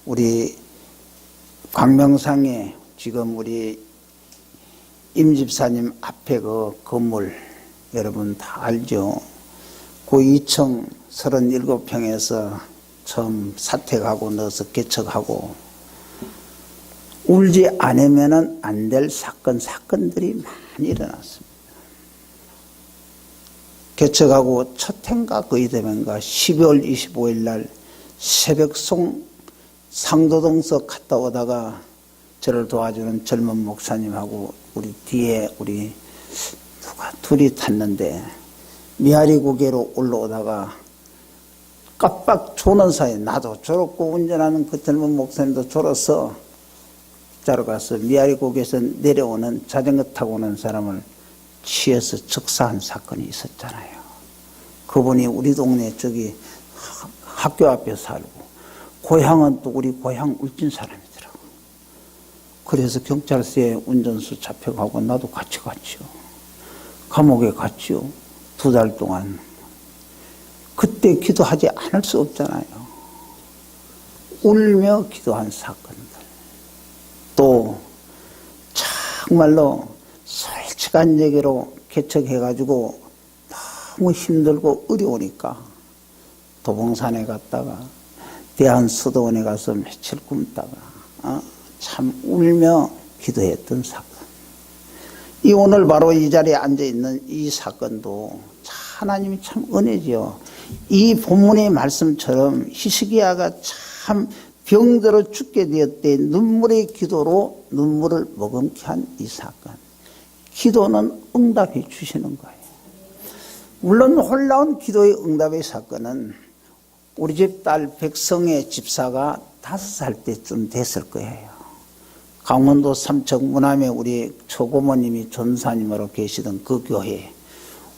우리 광명상에 지금 우리 임 집사님 앞에 그 건물 여러분 다 알죠? 그 2층 37평에서 처음 사택하고 넣어서 개척하고 울지 않으면 안 될 사건들이 많이 일어났습니다. 개척하고 첫 해인가 거의 되면가 12월 25일 날 새벽송 상도동서 갔다 오다가 저를 도와주는 젊은 목사님하고 우리 뒤에 우리 누가 둘이 탔는데 미아리 고개로 올라오다가 깜빡 조는 사이에 나도 졸었고 운전하는 그 젊은 목사님도 졸아서 자러 가서 미아리 고개에서 내려오는 자전거 타고 오는 사람을 취해서 즉사한 사건이 있었잖아요. 그분이 우리 동네 저기 학교 앞에 살고 고향은 또 우리 고향 울진 사람이더라고. 그래서 경찰서에 운전수 잡혀가고 나도 같이 갔죠. 감옥에 갔죠. 2달 동안. 그때 기도하지 않을 수 없잖아요. 울며 기도한 사건들. 또 정말로 솔직한 얘기로 개척해가지고 너무 힘들고 어려우니까 도봉산에 갔다가 대한수도원에 가서 며칠 굶다가 참 울며 기도했던 사건. 이 오늘 바로 이 자리에 앉아있는 이 사건도 하나님이 참 은혜지요. 이 본문의 말씀처럼 히스기야가 참 병들어 죽게 되었대 눈물의 기도로 눈물을 머금게 한 이 사건. 기도는 응답해 주시는 거예요. 물론 놀라운 기도의 응답의 사건은 우리 집 딸 백성의 집사가 5살 때쯤 됐을 거예요. 강원도 삼척 무남에 우리 초고모님이 전사님으로 계시던 그 교회에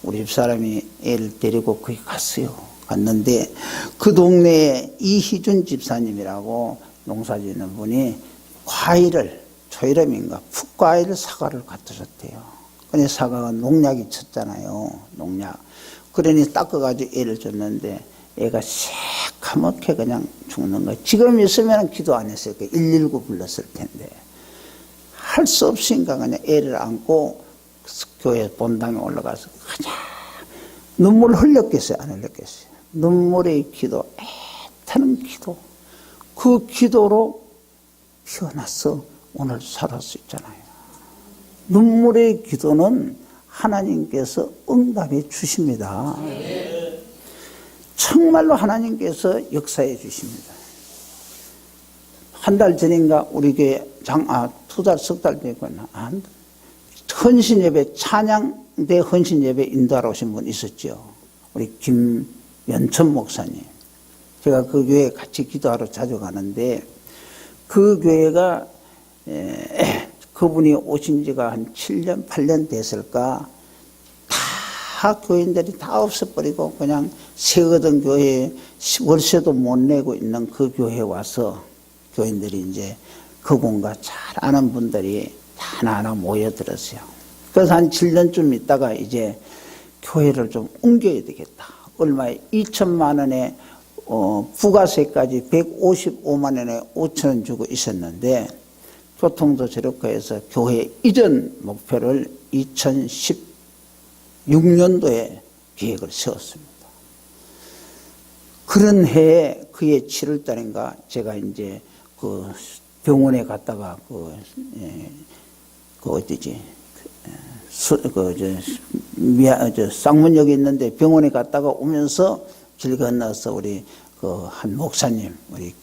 우리 집사람이 애를 데리고 거기 갔어요. 갔는데 그 동네에 이희준 집사님이라고 농사짓는 분이 과일을 초여름인가 풋과일 사과를 갖다 줬대요. 근데 사과가 농약이 쳤잖아요. 농약. 그러니 닦아가지고 애를 줬는데 애가 새카맣게 그냥 죽는 거예요. 지금 있으면 기도 안 했을 거예요. 119 불렀을 텐데. 할 수 없으니까 그냥 애를 안고 교회 본당에 올라가서 그냥 눈물 흘렸겠어요? 안 흘렸겠어요? 눈물의 기도, 애타는 기도. 그 기도로 피어나서 오늘 살을 수 있잖아요. 눈물의 기도는 하나님께서 응답해 주십니다. 정말로 하나님께서 역사해 주십니다. 한 달 전인가 우리 교회 2달, 석 달 되거나 헌신예배, 찬양대 헌신예배 인도하러 오신 분 있었죠. 우리 김연천 목사님. 제가 그 교회에 같이 기도하러 자주 가는데 그 교회가 그분이 오신 지가 한 7년, 8년 됐을까 다 교인들이 다 없어버리고 그냥 세거든 교회에 월세도 못 내고 있는 그 교회에 와서 교인들이 이제 그분과 잘 아는 분들이 하나하나 모여들었어요. 그래서 한 7년쯤 있다가 이제 교회를 좀 옮겨야 되겠다. 얼마에 2천만 원에 부가세까지 155만 원에 5천 원 주고 있었는데 교통도 저렇게 해서 교회 이전 목표를 2016년도에 계획을 세웠습니다. 그런 해에 그해 7월달인가 제가 이제 그 병원에 갔다가 쌍문역에 있는데 병원에 갔다가 오면서 길 건너서 우리 그 한 목사님, 우리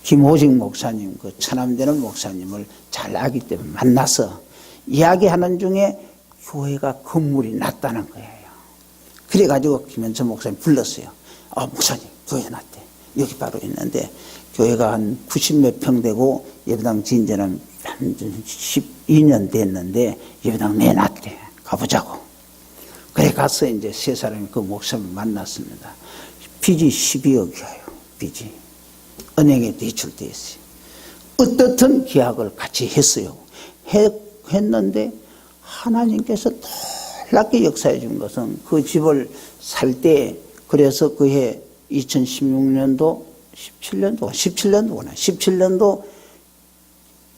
김호식 목사님, 그 천암되는 목사님을 잘 알기 때문에 만나서 이야기하는 중에 교회가 건물이 났다는 거예요. 그래가지고 김현천 목사님 불렀어요. 목사님, 교회 났대. 여기 바로 있는데 교회가 한 90몇 평 되고 예배당 지은 한 12년 됐는데 예배당 내놨대. 가보자고. 그래 가서 이제 세 사람이 그 목사님을 만났습니다. 빚이 12억이에요. 빚이. 은행에 대출돼 있어요. 어떻든 계약을 같이 했어요. 했는데 하나님께서 놀랍게 역사해 준 것은 그 집을 살 때 그래서 그해 2016년도 17년도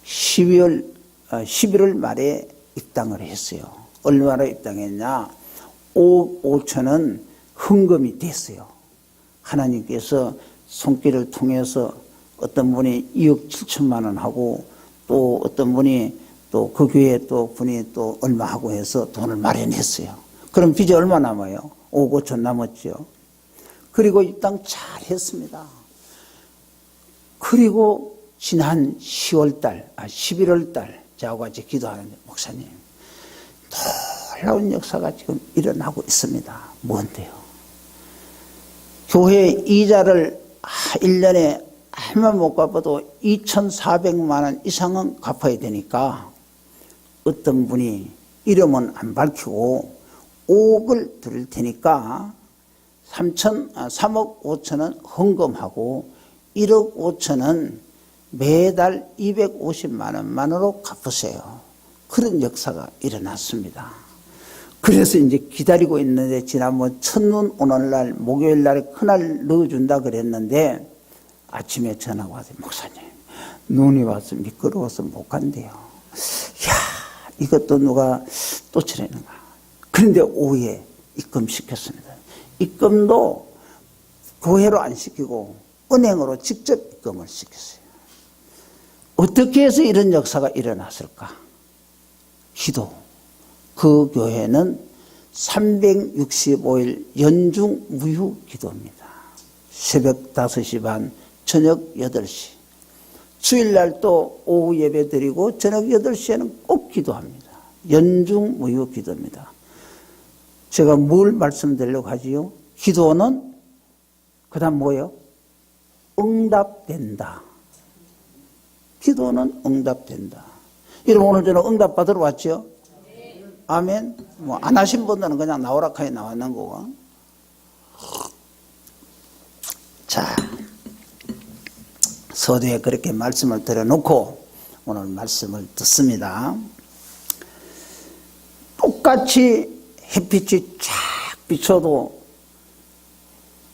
11월 말에 입당을 했어요. 얼마나 입당했냐? 5억 5천은 헌금이 됐어요. 하나님께서 손길을 통해서 어떤 분이 2억 7천만 원 하고 또 어떤 분이 또 그 교회 또 분이 또 얼마 하고 해서 돈을 마련했어요. 그럼 빚이 얼마 남아요? 5억 5천 남았죠. 그리고 입당 잘 했습니다. 그리고 지난 11월 달 저하고 같이 기도하는데 목사님 놀라운 역사가 지금 일어나고 있습니다. 뭔데요? 교회 이자를 1년에 얼마 못 갚아도 2,400만 원 이상은 갚아야 되니까 어떤 분이 이름은 안 밝히고 5억을 드릴 테니까 3억 5천은 헌금하고 1억 5천은 매달 250만 원만으로 갚으세요. 그런 역사가 일어났습니다. 그래서 이제 기다리고 있는데 지난번 첫눈 오는 날 목요일 날에 그날 넣어준다 그랬는데 아침에 전화가 와서 목사님 눈이 와서 미끄러워서 못 간대요. 이야 이것도 누가 또 치려는가. 그런데 오후에 입금시켰습니다. 입금도 교회로 안 시키고 은행으로 직접 입금을 시켰어요. 어떻게 해서 이런 역사가 일어났을까? 기도. 그 교회는 365일 연중 무휴 기도입니다. 새벽 5시 반, 저녁 8시. 주일날 또 오후 예배 드리고 저녁 8시에는 꼭 기도합니다. 연중 무휴 기도입니다. 제가 뭘 말씀드리려고 하지요? 기도는 그 다음 뭐예요? 응답된다. 기도는 응답된다. 여러분 오늘 저는 응답 받으러 왔죠? 아멘. 뭐 안 하신 분들은 그냥 나오라 카에 나왔는 거고. 자, 서두에 그렇게 말씀을 드려놓고 오늘 말씀을 듣습니다. 똑같이 햇빛이 쫙 비춰도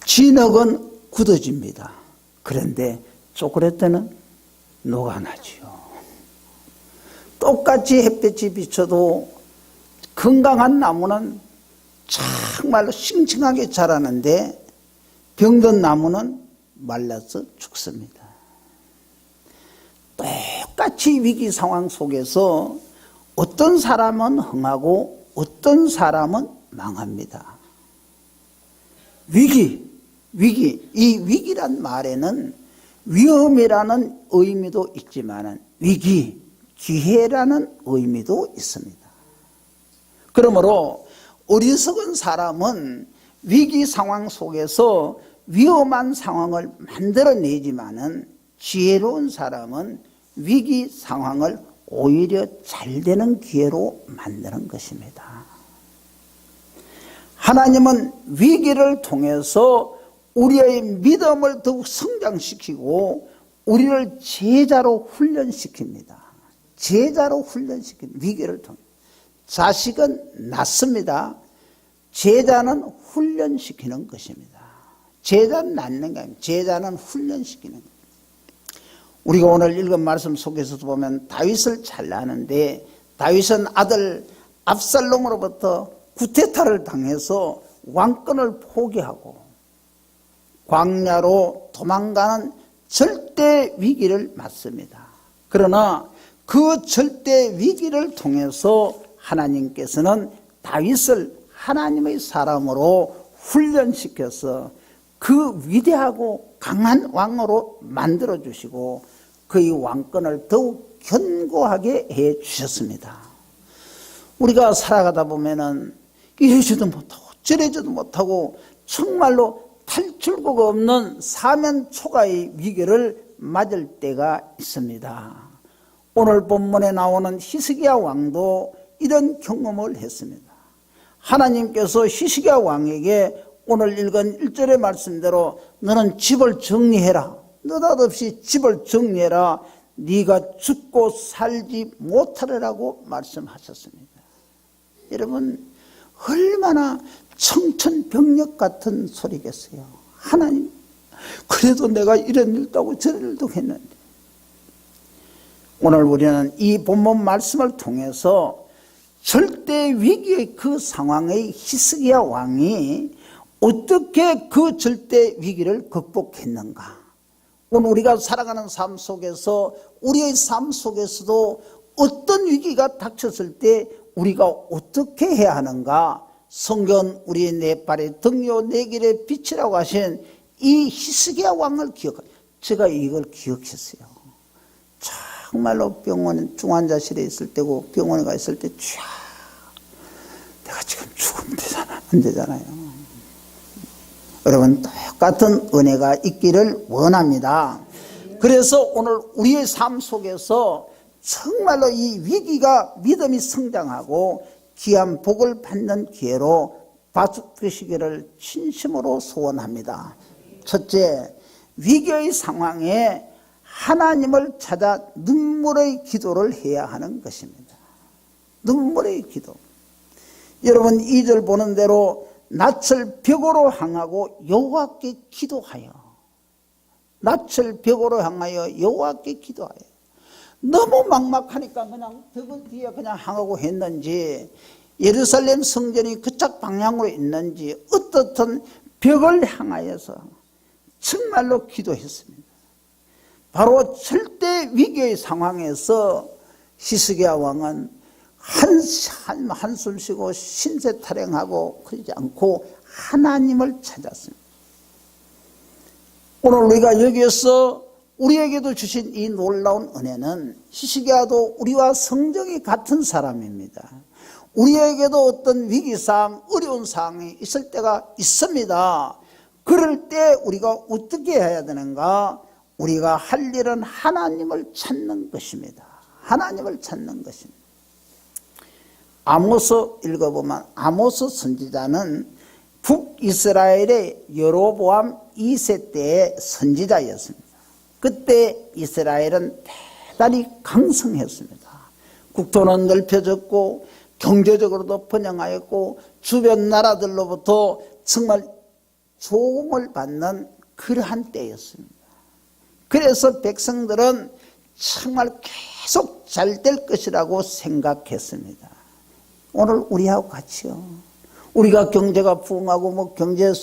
진흙은 굳어집니다. 그런데 초콜릿은 녹아나지요. 똑같이 햇빛이 비춰도 건강한 나무는 정말로 싱싱하게 자라는데 병든 나무는 말라서 죽습니다. 똑같이 위기 상황 속에서 어떤 사람은 흥하고 어떤 사람은 망합니다. 이 위기란 말에는 위험이라는 의미도 있지만 기회라는 의미도 있습니다. 그러므로 어리석은 사람은 위기 상황 속에서 위험한 상황을 만들어내지만은 지혜로운 사람은 위기 상황을 오히려 잘 되는 기회로 만드는 것입니다. 하나님은 위기를 통해서 우리의 믿음을 더욱 성장시키고 우리를 제자로 훈련시킵니다. 제자로 훈련시킵니다. 위기를 통해. 자식은 낳습니다. 제자는 훈련시키는 것입니다. 제자는 낳는 게 아니라 제자는 훈련시키는 겁니다. 우리가 오늘 읽은 말씀 속에서도 보면 다윗을 잘 아는데 다윗은 아들 압살롬으로부터 구테타를 당해서 왕권을 포기하고 광야로 도망가는 절대 위기를 맞습니다. 그러나 그 절대 위기를 통해서 하나님께서는 다윗을 하나님의 사람으로 훈련시켜서 그 위대하고 강한 왕으로 만들어주시고 그의 왕권을 더욱 견고하게 해주셨습니다. 우리가 살아가다 보면은 이러지도 못하고 저러지도 못하고 정말로 탈출구가 없는 사면초가의 위기를 맞을 때가 있습니다. 오늘 본문에 나오는 히스기야 왕도 이런 경험을 했습니다. 하나님께서 히스기야 왕에게 오늘 읽은 1절의 말씀대로 너는 집을 정리해라. 느닷없이 집을 정리해라. 네가 죽고 살지 못하리라고 말씀하셨습니다. 여러분 얼마나 청천벽력 같은 소리겠어요. 하나님 그래도 내가 이런 일도 하고 저런 일도 했는데. 오늘 우리는 이 본문 말씀을 통해서 절대 위기의 그 상황의 히스기야 왕이 어떻게 그 절대 위기를 극복했는가. 오늘 우리가 살아가는 삶 속에서 우리의 삶 속에서도 어떤 위기가 닥쳤을 때 우리가 어떻게 해야 하는가. 성경 우리의 네 발의 등요 네 길의 빛이라고 하신 이 히스기야 왕을 제가 이걸 기억했어요. 정말로 병원 중환자실에 있을 때고 병원에 가 있을 때 내가 지금 죽으면 되잖아, 안 되잖아요. 여러분 똑같은 은혜가 있기를 원합니다. 그래서 오늘 우리의 삶 속에서 정말로 이 위기가 믿음이 성장하고 귀한 복을 받는 기회로 바꾸시기를 진심으로 소원합니다. 첫째, 위기의 상황에 하나님을 찾아 눈물의 기도를 해야 하는 것입니다. 눈물의 기도. 여러분 2절 보는 대로 낯을 벽으로 향하고 여호와께 기도하여, 낯을 벽으로 향하여 여호와께 기도하여. 너무 막막하니까 그냥 벽 뒤에 그냥 향하고 했는지, 예루살렘 성전이 그쪽 방향으로 있는지 어떻든 벽을 향하여서 정말로 기도했습니다. 바로 절대 위기의 상황에서 히스기야 왕은 한숨 쉬고 신세 타령하고 그러지 않고 하나님을 찾았습니다. 오늘 우리가 여기에서 우리에게도 주신 이 놀라운 은혜는 히스기야도 우리와 성정이 같은 사람입니다. 우리에게도 어떤 위기상 어려운 상황이 있을 때가 있습니다. 그럴 때 우리가 어떻게 해야 되는가? 우리가 할 일은 하나님을 찾는 것입니다. 하나님을 찾는 것입니다. 아모스 읽어보면 아모스 선지자는 북이스라엘의 여로보암 2세 때의 선지자였습니다. 그때 이스라엘은 대단히 강성했습니다. 국토는 넓혀졌고 경제적으로도 번영하였고 주변 나라들로부터 정말 조공을 받는 그러한 때였습니다. 그래서 백성들은 정말 계속 잘 될 것이라고 생각했습니다. 오늘 우리하고 같이요. 우리가 경제가 부흥하고 경제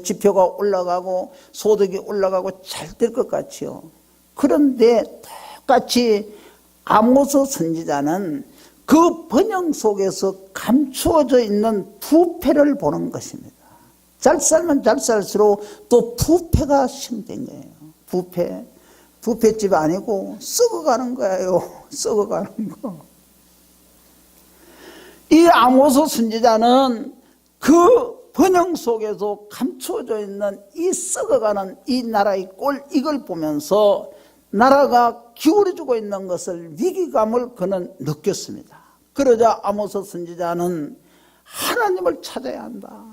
지표가 올라가고 소득이 올라가고 잘 될 것 같지요. 그런데 똑같이 아모스 선지자는 그 번영 속에서 감추어져 있는 부패를 보는 것입니다. 잘 살면 잘 살수록 또 부패가 시작된 거예요. 부패집 아니고 썩어가는 거예요. 썩어가는 거. 이 아모스 선지자는 그 번영 속에서 감추어져 있는 이 썩어가는 이 나라의 꼴, 이걸 보면서 나라가 기울어지고 있는 것을, 위기감을 그는 느꼈습니다. 그러자 아모스 선지자는 하나님을 찾아야 한다.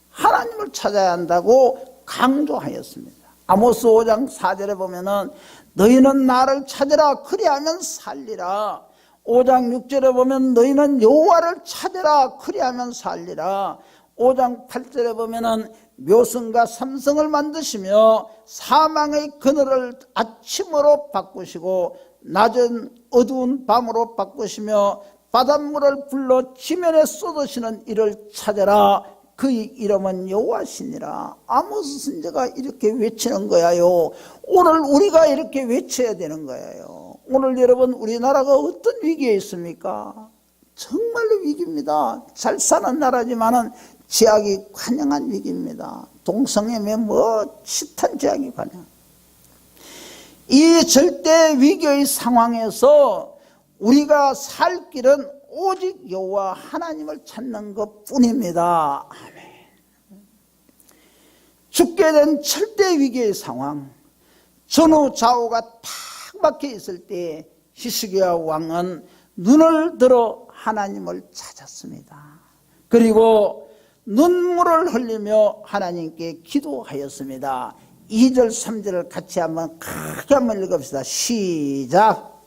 하나님을 찾아야 한다고 강조하였습니다. 아모스 5장 4절에 보면은 너희는 나를 찾으라 그리하면 살리라. 5장 6절에 보면 너희는 여호와를 찾으라 그리하면 살리라. 5장 8절에 보면은 묘성과 삼성을 만드시며 사망의 그늘을 아침으로 바꾸시고 낮은 어두운 밤으로 바꾸시며 바닷물을 불러 지면에 쏟으시는 이를 찾아라. 그의 이름은 여호와시니라. 아모스 선지자가 이렇게 외치는 거야요. 오늘 우리가 이렇게 외쳐야 되는 거예요. 오늘 여러분, 우리나라가 어떤 위기에 있습니까? 정말로 위기입니다. 잘 사는 나라지만은 제약이 관영한 위기입니다. 동성애매 짙은 제약이 관영. 이 절대 위기의 상황에서 우리가 살 길은 오직 여호와 하나님을 찾는 것뿐입니다. 아멘. 죽게 된 절대 위기의 상황, 전후 좌우가 탁 막혀 있을 때 히스기야 왕은 눈을 들어 하나님을 찾았습니다. 그리고 눈물을 흘리며 하나님께 기도하였습니다. 2절 3절을 같이 한번 크게 한번 읽읍시다. 시작.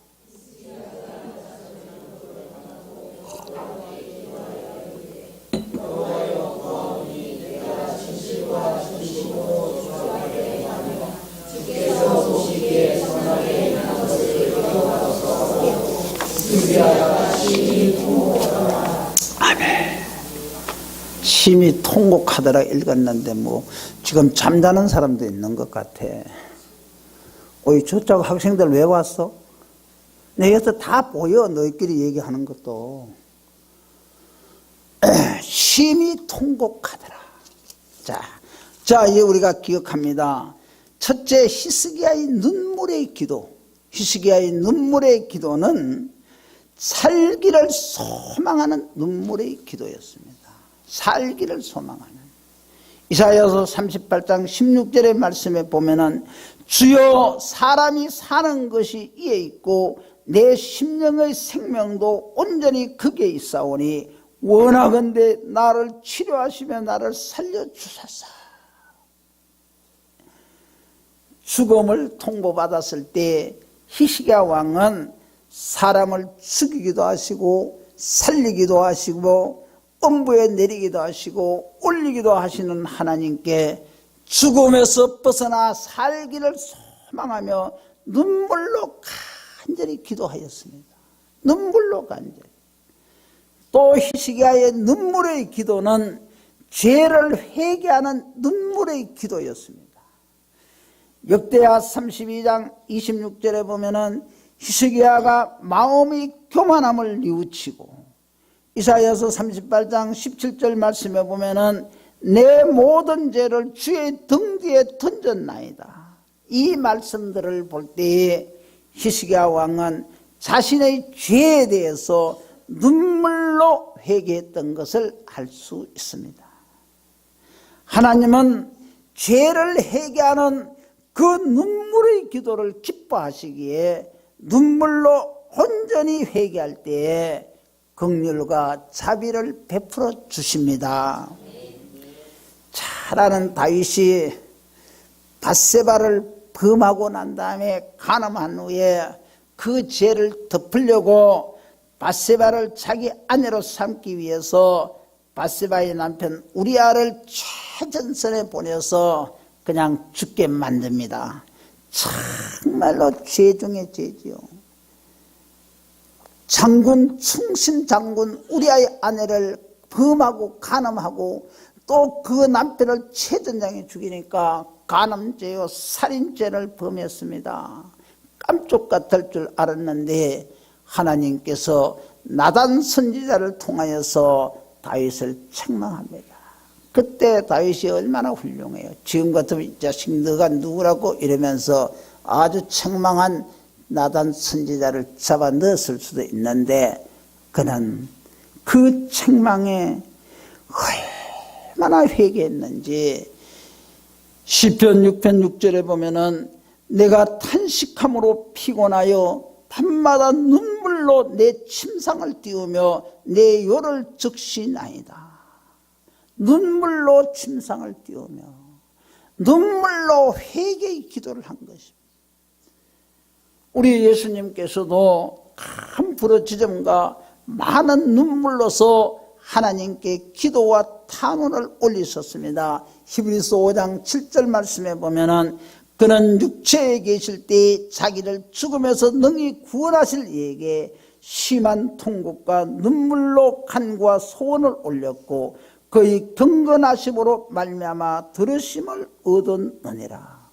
심히 통곡하더라 읽었는데 뭐 지금 잠자는 사람도 있는 것 같아. 어이 저쪽 학생들 왜 왔어? 내게서 다 보여 너희끼리 얘기하는 것도. 심히 통곡하더라. 자 이제 우리가 기억합니다. 첫째 히스기야의 눈물의 기도. 히스기야의 눈물의 기도는 살기를 소망하는 눈물의 기도였습니다. 살기를 소망하는. 이사야서 38장 16절의 말씀에 보면은 주여 사람이 사는 것이 이에 있고 내 심령의 생명도 온전히 극에 있사오니 원하건대 나를 치료하시며 나를 살려주소서. 죽음을 통보받았을 때 히스기야 왕은 사람을 죽이기도 하시고 살리기도 하시고 엄부에 내리기도 하시고 올리기도 하시는 하나님께 죽음에서 벗어나 살기를 소망하며 눈물로 간절히 기도하였습니다. 눈물로 간절히. 또 히스기야의 눈물의 기도는 죄를 회개하는 눈물의 기도였습니다. 역대하 32장 26절에 보면은 히스기야가 마음이 교만함을 뉘우치고, 이사야서 38장 17절 말씀에 보면은 내 모든 죄를 주의 등 뒤에 던졌나이다. 이 말씀들을 볼 때에 히스기야 왕은 자신의 죄에 대해서 눈물로 회개했던 것을 알 수 있습니다. 하나님은 죄를 회개하는 그 눈물의 기도를 기뻐하시기에 눈물로 온전히 회개할 때에 긍휼과 자비를 베풀어 주십니다. 잘 아는 다윗이 밧세바를 범하고 난 다음에 간음한 후에 그 죄를 덮으려고 밧세바를 자기 아내로 삼기 위해서 밧세바의 남편 우리아를 최전선에 보내서 그냥 죽게 만듭니다. 정말로 죄 중에 죄지요. 장군, 충신 장군 우리아의 아내를 범하고 간음하고 또 그 남편을 최전장에 죽이니까 간음죄요 살인죄를 범했습니다. 깜짝 같을 줄 알았는데 하나님께서 나단 선지자를 통하여서 다윗을 책망합니다. 그때 다윗이 얼마나 훌륭해요. 지금 같으면 이 자식 너가 누구라고 이러면서 아주 책망한 나단 선지자를 잡아 넣었을 수도 있는데 그는 그 책망에 얼마나 회개했는지 시편 6편 6절에 보면은 내가 탄식함으로 피곤하여 밤마다 눈물로 내 침상을 띄우며 내 요를 적시나이다. 눈물로 침상을 띄우며 눈물로 회개의 기도를 한 것입니다. 우리 예수님께서도 큰 부르짖음과 많은 눈물로서 하나님께 기도와 탄원을 올리셨습니다. 히브리서 5장 7절 말씀에 보면은 그는 육체에 계실 때 자기를 죽음에서 능히 구원하실 이에게 심한 통곡과 눈물로 간구와 소원을 올렸고 그의 경건하심으로 말미암아 들으심을 얻었느니라.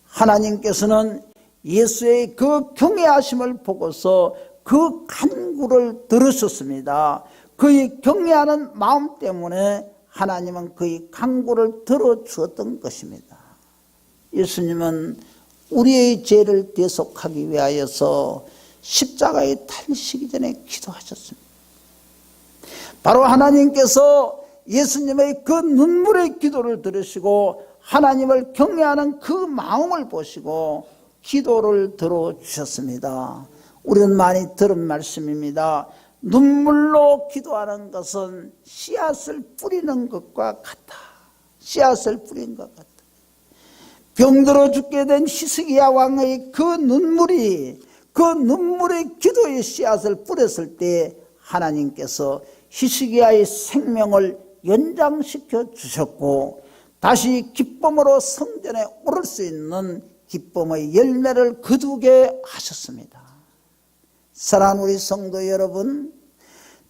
하나님께서는 예수의 그 경외하심을 보고서 그 간구를 들으셨습니다. 그의 경외하는 마음 때문에 하나님은 그의 간구를 들어주었던 것입니다. 예수님은 우리의 죄를 대속하기 위하여서 십자가에 달리시기 전에 기도하셨습니다. 바로 하나님께서 예수님의 그 눈물의 기도를 들으시고 하나님을 경외하는 그 마음을 보시고 기도를 들어주셨습니다. 우리는 많이 들은 말씀입니다. 눈물로 기도하는 것은 씨앗을 뿌리는 것과 같다. 씨앗을 뿌린 것 같다. 병들어 죽게 된 히스기야 왕의 그 눈물의 기도의 씨앗을 뿌렸을 때 하나님께서 히스기야의 생명을 연장시켜 주셨고 다시 기쁨으로 성전에 오를 수 있는 기쁨의 열매를 거두게 하셨습니다. 사랑하는 우리 성도 여러분,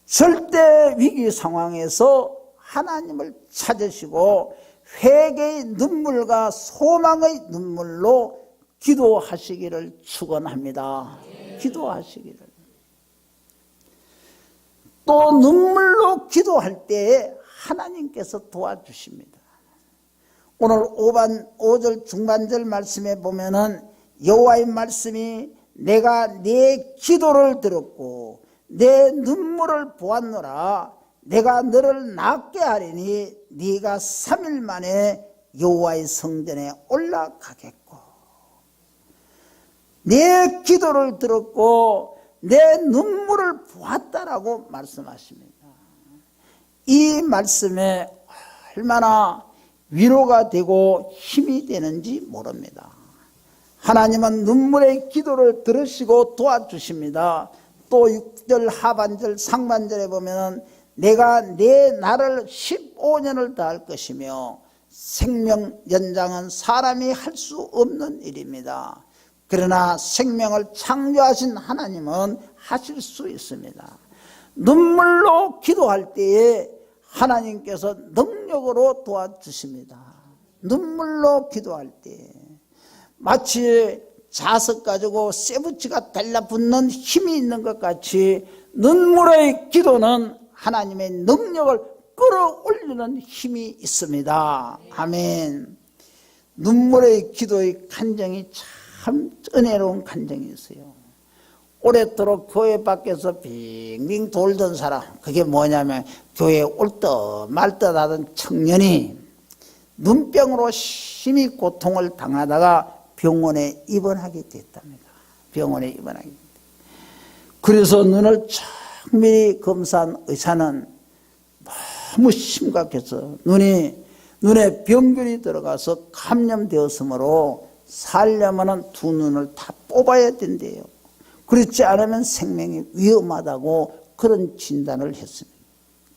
절대 위기 상황에서 하나님을 찾으시고 회개의 눈물과 소망의 눈물로 기도하시기를 축원합니다. 기도하시기를. 또 눈물로 기도할 때에 하나님께서 도와주십니다. 오늘 5절 중반절 말씀에 보면은 여호와의 말씀이 내가 네 기도를 들었고 내 눈물을 보았노라. 내가 너를 낫게 하리니 네가 3일 만에 여호와의 성전에 올라가겠고. 내 기도를 들었고 내 눈물을 보았다라고 말씀하십니다. 이 말씀에 얼마나 위로가 되고 힘이 되는지 모릅니다. 하나님은 눈물의 기도를 들으시고 도와주십니다. 또 6절 하반절 상반절에 보면 내가 내 날을 15년을 더할 것이며 생명 연장은 사람이 할 수 없는 일입니다. 그러나 생명을 창조하신 하나님은 하실 수 있습니다. 눈물로 기도할 때에 하나님께서 능력으로 도와주십니다. 눈물로 기도할 때 마치 자석 가지고 쇠붙이가 달라붙는 힘이 있는 것 같이 눈물의 기도는 하나님의 능력을 끌어올리는 힘이 있습니다. 아멘. 눈물의 기도의 간정이 참 은혜로운 간정이 있어요. 오랫도록 교회 밖에서 빙빙 돌던 사람, 그게 뭐냐면 교회에 올 듯 말 듯 하던 청년이 눈병으로 심히 고통을 당하다가 병원에 입원하게 됐답니다. 병원에 입원하게 됐다. 그래서 눈을 정밀히 검사한 의사는 너무 심각해서 눈에 병균이 들어가서 감염되었으므로 살려면 두 눈을 다 뽑아야 된대요. 그렇지 않으면 생명이 위험하다고 그런 진단을 했습니다.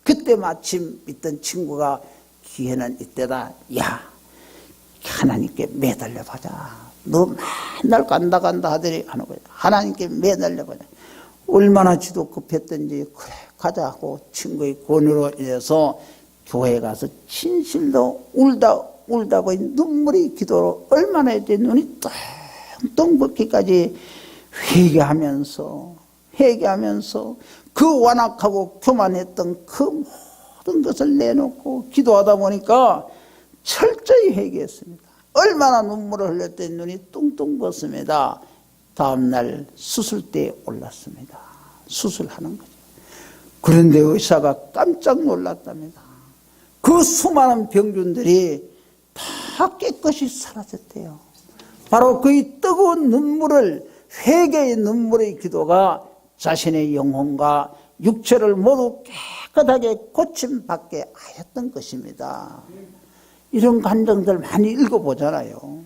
그때 마침 있던 친구가 기회는 이때다. 야, 하나님께 매달려보자. 너 맨날 간다 하더니 하는 거야. 하나님께 매달려보자. 얼마나 지도 급했던지 그래 가자 하고 친구의 권유로 인해서 교회에 가서 진실로 울다 보니 눈물이 기도로 얼마나 했더니 눈이 똥똥 붓기까지 회개하면서 그 완악하고 교만했던 그 모든 것을 내놓고 기도하다 보니까 철저히 회개했습니다. 얼마나 눈물을 흘렸더니 눈이 뚱뚱 붓습니다. 다음날 수술대에 올랐습니다. 수술하는 거죠. 그런데 의사가 깜짝 놀랐답니다. 그 수많은 병균들이 다 깨끗이 사라졌대요. 바로 그의 뜨거운 눈물을, 회개의 눈물의 기도가 자신의 영혼과 육체를 모두 깨끗하게 고침받게 하였던 것입니다. 이런 간증들 많이 읽어보잖아요.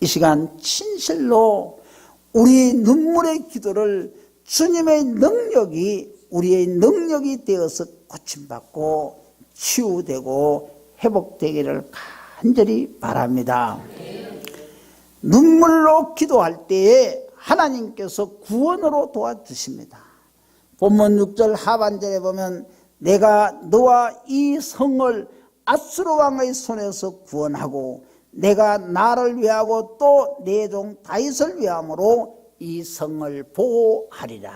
이 시간 진실로 우리 눈물의 기도를 주님의 능력이 우리의 능력이 되어서 고침받고 치유되고 회복되기를 간절히 바랍니다. 눈물로 기도할 때에 하나님께서 구원으로 도와주십니다. 본문 6절 하반절에 보면 내가 너와 이 성을 아수르 왕의 손에서 구원하고 내가 나를 위하고 또 내 종 다윗을 위함으로 이 성을 보호하리라.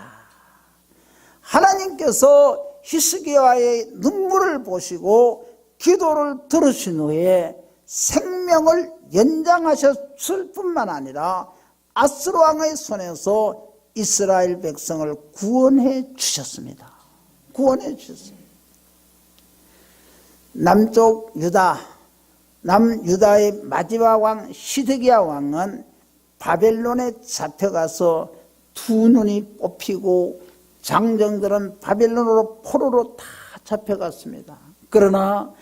하나님께서 히스기야의 눈물을 보시고 기도를 들으신 후에 생명을 연장하셨을 뿐만 아니라 아수르 왕의 손에서 이스라엘 백성을 구원해 주셨습니다. 구원해 주셨습니다. 남쪽 남유다의 마지막 왕 시드기야 왕은 바벨론에 잡혀가서 두 눈이 뽑히고 장정들은 바벨론으로 포로로 다 잡혀갔습니다. 그러나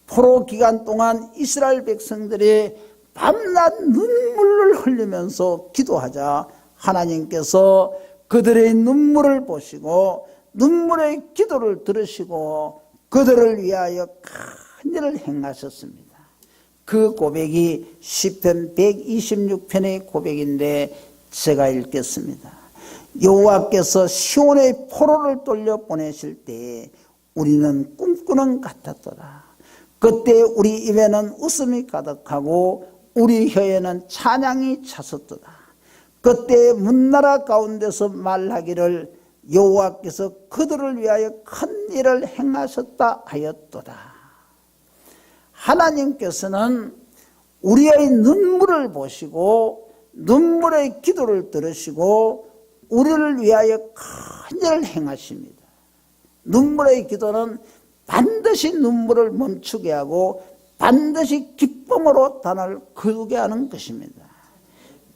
포로 기간 동안 이스라엘 백성들이 밤낮 눈물을 흘리면서 기도하자 하나님께서 그들의 눈물을 보시고 눈물의 기도를 들으시고 그들을 위하여 큰 일을 행하셨습니다. 그 고백이 시편 126편의 고백인데 제가 읽겠습니다. 여호와께서 시온의 포로를 돌려보내실 때 우리는 꿈꾸는 같았도다. 그때 우리 입에는 웃음이 가득하고 우리 혀에는 찬양이 찼었도다. 그때 문나라 가운데서 말하기를 여호와께서 그들을 위하여 큰 일을 행하셨다 하였도다. 하나님께서는 우리의 눈물을 보시고 눈물의 기도를 들으시고 우리를 위하여 큰 일을 행하십니다. 눈물의 기도는 반드시 눈물을 멈추게 하고 반드시 기쁨으로 단을 거두게 하는 것입니다.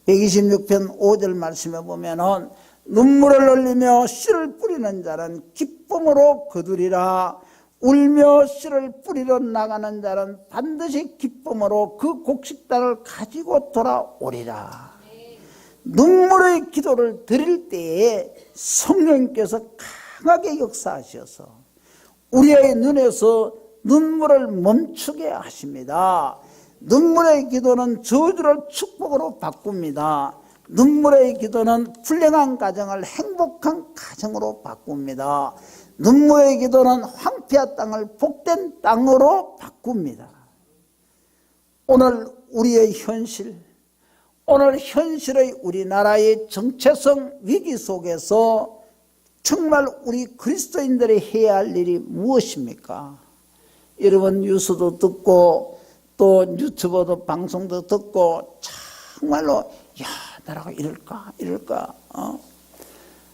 126편 5절 말씀에 보면은 눈물을 흘리며 씨를 뿌리는 자는 기쁨으로 거두리라. 울며 씨를 뿌리러 나가는 자는 반드시 기쁨으로 그 곡식단을 가지고 돌아오리라. 눈물의 기도를 드릴 때에 성령께서 강하게 역사하셔서 우리의 눈에서 눈물을 멈추게 하십니다. 눈물의 기도는 저주를 축복으로 바꿉니다. 눈물의 기도는 불행한 가정을 행복한 가정으로 바꿉니다. 눈물의 기도는 황폐한 땅을 복된 땅으로 바꿉니다. 오늘 우리의 현실, 오늘 현실의 우리나라의 정체성 위기 속에서 정말 우리 그리스도인들이 해야 할 일이 무엇입니까? 여러분 뉴스도 듣고 또 유튜브도 방송도 듣고 정말로 야 나라가 이럴까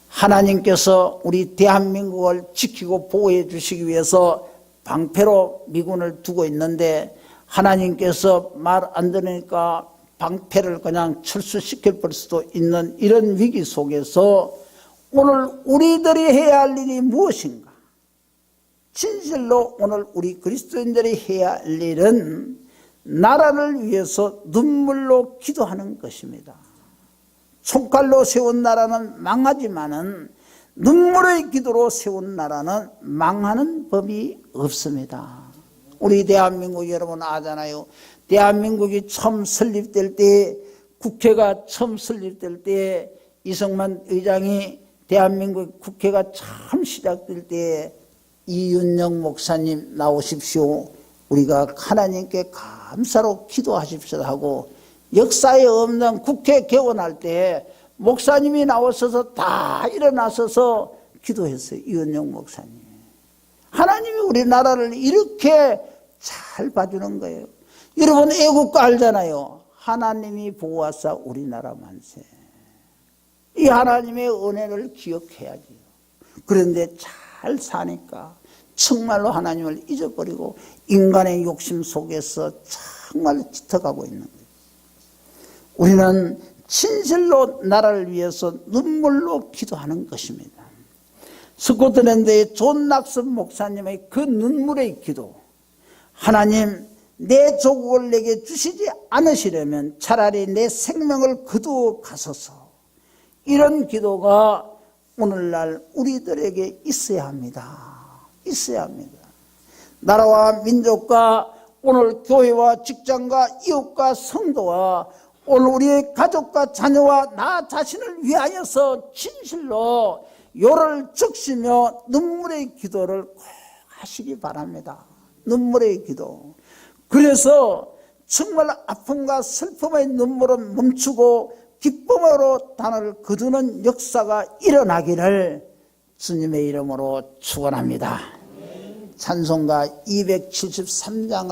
하나님께서 우리 대한민국을 지키고 보호해 주시기 위해서 방패로 미군을 두고 있는데 하나님께서 말 안 들으니까 방패를 그냥 철수시켜 볼 수도 있는 이런 위기 속에서 오늘 우리들이 해야 할 일이 무엇인가? 진실로 오늘 우리 그리스도인들이 해야 할 일은 나라를 위해서 눈물로 기도하는 것입니다. 총칼로 세운 나라는 망하지만은 눈물의 기도로 세운 나라는 망하는 법이 없습니다. 우리 대한민국 여러분 아잖아요. 대한민국이 처음 설립될 때, 국회가 처음 설립될 때 이승만 의장이 대한민국 국회가 처음 시작될 때 이윤영 목사님 나오십시오. 우리가 하나님께 감사로 기도하십시오 하고 역사에 없는 국회 개원할 때 목사님이 나오셔서 다 일어나셔서 기도했어요. 이은영 목사님. 하나님이 우리나라를 이렇게 잘 봐주는 거예요. 여러분 애국가 알잖아요. 하나님이 보호하사 우리나라 만세. 이 하나님의 은혜를 기억해야지요. 그런데 잘 사니까 정말로 하나님을 잊어버리고 인간의 욕심 속에서 정말로 짙어가고 있는 거예요. 우리는 진실로 나라를 위해서 눈물로 기도하는 것입니다. 스코틀랜드의 존 낙슨 목사님의 그 눈물의 기도, 하나님 내 조국을 내게 주시지 않으시려면 차라리 내 생명을 거두어 가소서. 이런 기도가 오늘날 우리들에게 있어야 합니다. 있어야 합니다. 나라와 민족과 오늘 교회와 직장과 이웃과 성도와 오늘 우리의 가족과 자녀와 나 자신을 위하여서 진실로 요를 적시며 눈물의 기도를 꼭 하시기 바랍니다. 눈물의 기도. 그래서 정말 아픔과 슬픔의 눈물은 멈추고 기쁨으로 단을 거두는 역사가 일어나기를 주님의 이름으로 축원합니다. 찬송가 273장을